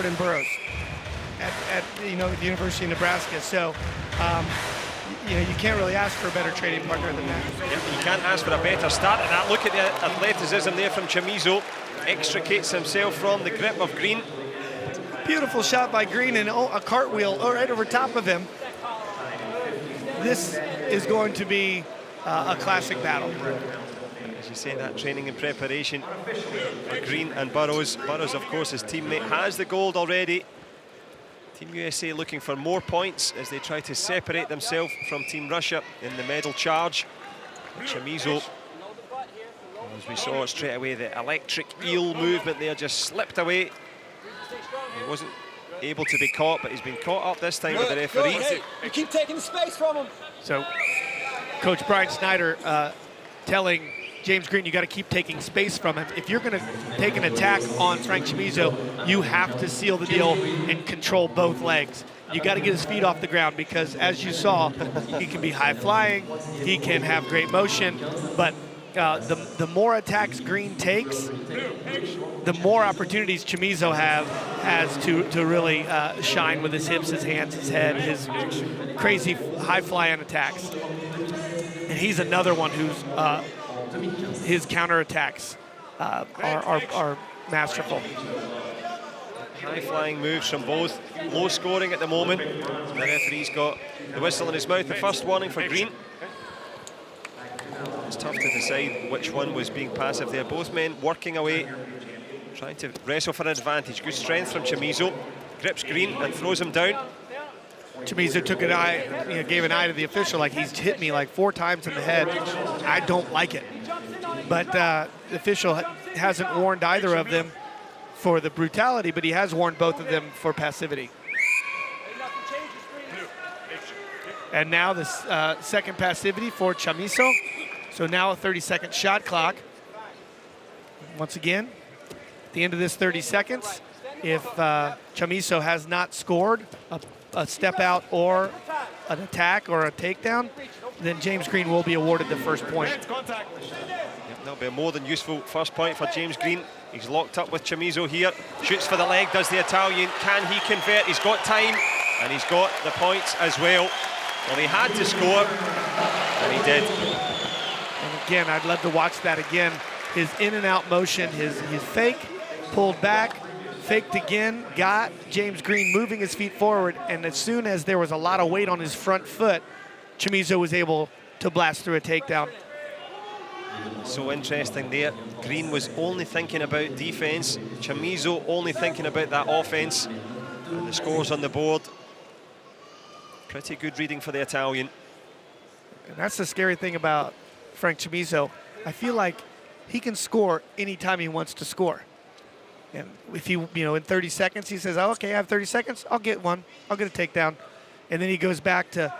Jordan Burroughs at the University of Nebraska. So, you can't really ask for a better training partner than that. Yeah, you can't ask for a better start than that. Look at the athleticism there from CHAMIZO. Extricates himself from the grip of Green. Beautiful shot by Green, and a cartwheel right over top of him. This is going to be a classic battle. As you say, that training and preparation for Green and Burroughs. Burroughs, of course, his teammate, has the gold already. Team USA looking for more points as they try to separate themselves from Team Russia in the medal charge. CHAMIZO, as we saw straight away, the electric eel movement there just slipped away. He wasn't able to be caught, but he's been caught up this time with the referee. Hey, you keep taking the space from him. So, Coach Brian Snyder telling James Green, you got to keep taking space from him. If you're going to take an attack on Frank CHAMIZO, you have to seal the deal and control both legs. You got to get his feet off the ground because, as you saw, he can be high flying, he can have great motion, but the more attacks Green takes, the more opportunities CHAMIZO has to really shine with his hips, his hands, his head, his crazy high flying attacks. And he's another one who's his counterattacks are masterful. High-flying moves from both. Low scoring at the moment. The referee's got the whistle in his mouth. The first warning for Green. It's tough to decide which one was being passive there. Both men working away, trying to wrestle for an advantage. Good strength from CHAMIZO. Grips Green and throws him down. CHAMIZO took an eye, gave an eye to the official, like he's hit me like 4 times in the head. I don't like it. But the official hasn't warned either of them for the brutality, but he has warned both of them for passivity. And now the second passivity for CHAMIZO. So now a 30-second shot clock. Once again, at the end of this 30 seconds, if CHAMIZO has not scored a step out or an attack or a takedown, then James Green will be awarded the first point. Yep, that'll be a more than useful first point for James Green. He's locked up with CHAMIZO here. Shoots for the leg, does the Italian. Can he convert? He's got time, and he's got the points as well. Well, he had to score, and he did. And again, I'd love to watch that again. His in and out motion, his fake, pulled back, faked again, got James Green moving his feet forward, and as soon as there was a lot of weight on his front foot, CHAMIZO was able to blast through a takedown. So interesting there. Green was only thinking about defense. CHAMIZO only thinking about that offense. And the scores on the board. Pretty good reading for the Italian. And that's the scary thing about Frank CHAMIZO. I feel like he can score anytime he wants to score. And if he, in 30 seconds, he says, oh, okay, I have 30 seconds, I'll get one. I'll get a takedown. And then he goes back to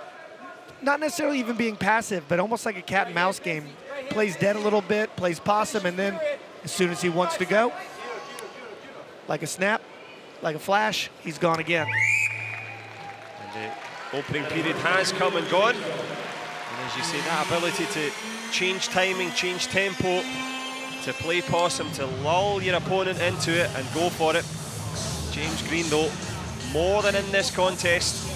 not necessarily even being passive, but almost like a cat and mouse game. Plays dead a little bit, plays possum, and then as soon as he wants to go, like a snap, like a flash, he's gone again. And the opening period has come and gone. And as you say, that ability to change timing, change tempo, to play possum, to lull your opponent into it and go for it. James Green, though, more than in this contest.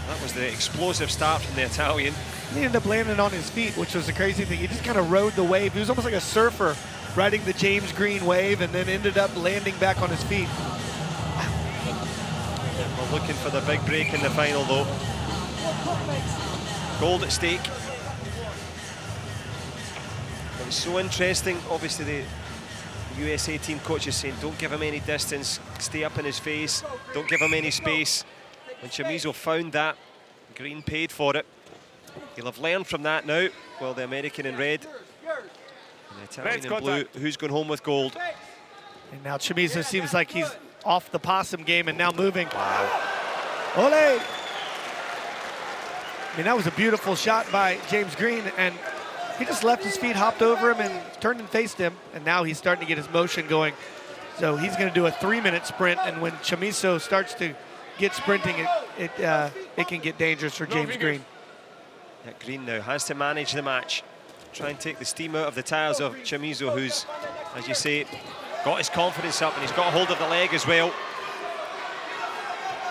That was the explosive start from the Italian. He ended up landing on his feet, which was the crazy thing. He just kind of rode the wave. He was almost like a surfer riding the James Green wave and then ended up landing back on his feet. We're looking for the big break in the final, though. Gold at stake. It was so interesting. Obviously, the USA team coach is saying, don't give him any distance, stay up in his face, don't give him any space. And CHAMIZO found that. Green paid for it. He'll have learned from that now. Well, the American in red, and the Italian in blue. Who's going home with gold? And now CHAMIZO seems like he's off the possum game and now moving. Wow. Ole! I mean, that was a beautiful shot by James Green, and he just left his feet, hopped over him, and turned and faced him. And now he's starting to get his motion going. So he's going to do a 3-minute sprint, and when CHAMIZO starts to get sprinting, it can get dangerous for James Green. Yeah, Green now has to manage the match. Try and take the steam out of the tires of CHAMIZO, who's as you say, got his confidence up, and he's got a hold of the leg as well.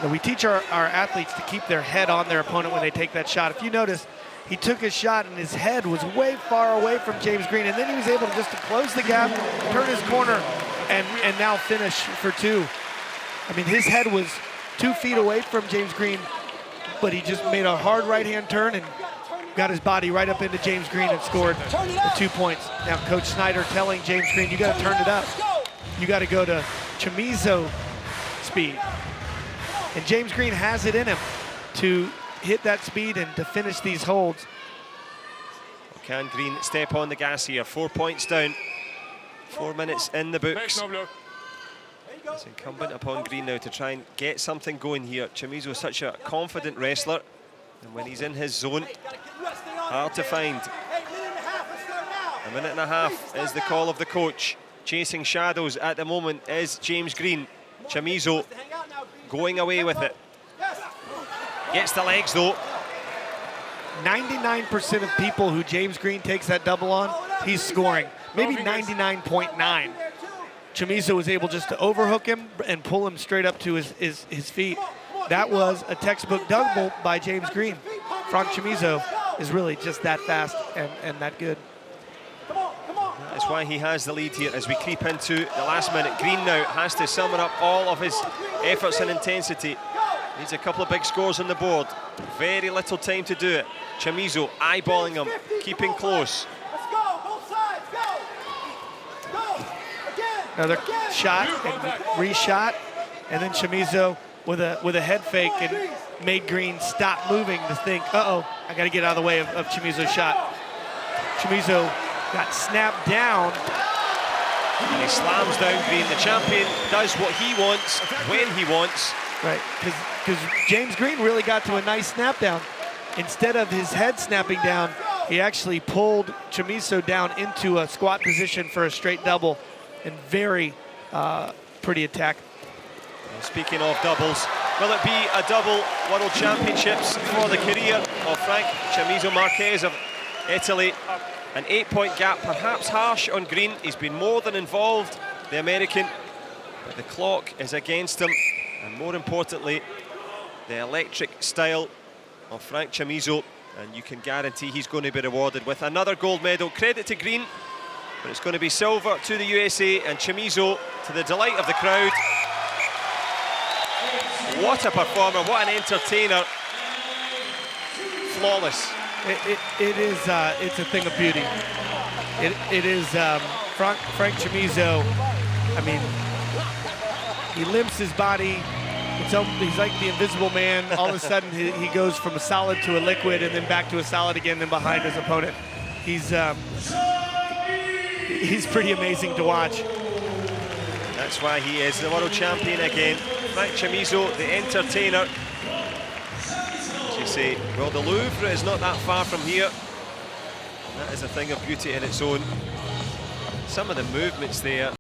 Now, we teach our athletes to keep their head on their opponent when they take that shot. If you notice, he took his shot and his head was way far away from James Green, and then he was able to just to close the gap, turn his corner, and now finish for two. I mean, his head was 2 feet away from James Green, but he just made a hard right-hand turn and got his body right up into James Green and scored the 2 points. Now, Coach Snyder telling James Green, you got to turn it up. You got to go to CHAMIZO speed. And James Green has it in him to hit that speed and to finish these holds. Can Green step on the gas here? 4 points down. 4 minutes in the books. It's incumbent upon Green now to try and get something going here. CHAMIZO is such a confident wrestler, and when he's in his zone, hard to find. A minute and a half is the call of the coach. Chasing shadows at the moment is James Green. CHAMIZO going away with it. Gets the legs though. 99% of people who James Green takes that double on, he's scoring. Maybe 99.9. CHAMIZO was able just to overhook him and pull him straight up to his feet. That was a textbook double by James Green. Frank CHAMIZO is really just that fast and that good. That's why he has the lead here as we creep into the last minute. Green now has to summon up all of his efforts and intensity. Needs a couple of big scores on the board. Very little time to do it. CHAMIZO eyeballing him, keeping close. Another shot and reshot, and then CHAMIZO with a head fake and made Green stop moving to think, uh-oh, I got to get out of the way of CHAMIZO's shot. CHAMIZO got snapped down. And he slams down Green. The champion does what he wants, when he wants. Right, because James Green really got to a nice snap down. Instead of his head snapping down, he actually pulled CHAMIZO down into a squat position for a straight double, and very pretty attack. And speaking of doubles, will it be a double World Championships for the career of Frank CHAMIZO Marquez of Italy? An 8-point gap, perhaps harsh on Green. He's been more than involved, the American, but the clock is against him. And more importantly, the electric style of Frank CHAMIZO, and you can guarantee he's going to be rewarded with another gold medal. Credit to Green, but it's going to be silver to the USA, and CHAMIZO, to the delight of the crowd. What a performer, what an entertainer. Flawless. It's a thing of beauty. It is Frank CHAMIZO. I mean, he limps his body. He's like the Invisible Man. All of a sudden, he goes from a solid to a liquid, and then back to a solid again, then behind his opponent. He's pretty amazing to watch. That's why he is the world champion again. Frank CHAMIZO, the entertainer. As you say, well, the Louvre is not that far from here. That is a thing of beauty in its own. Some of the movements there.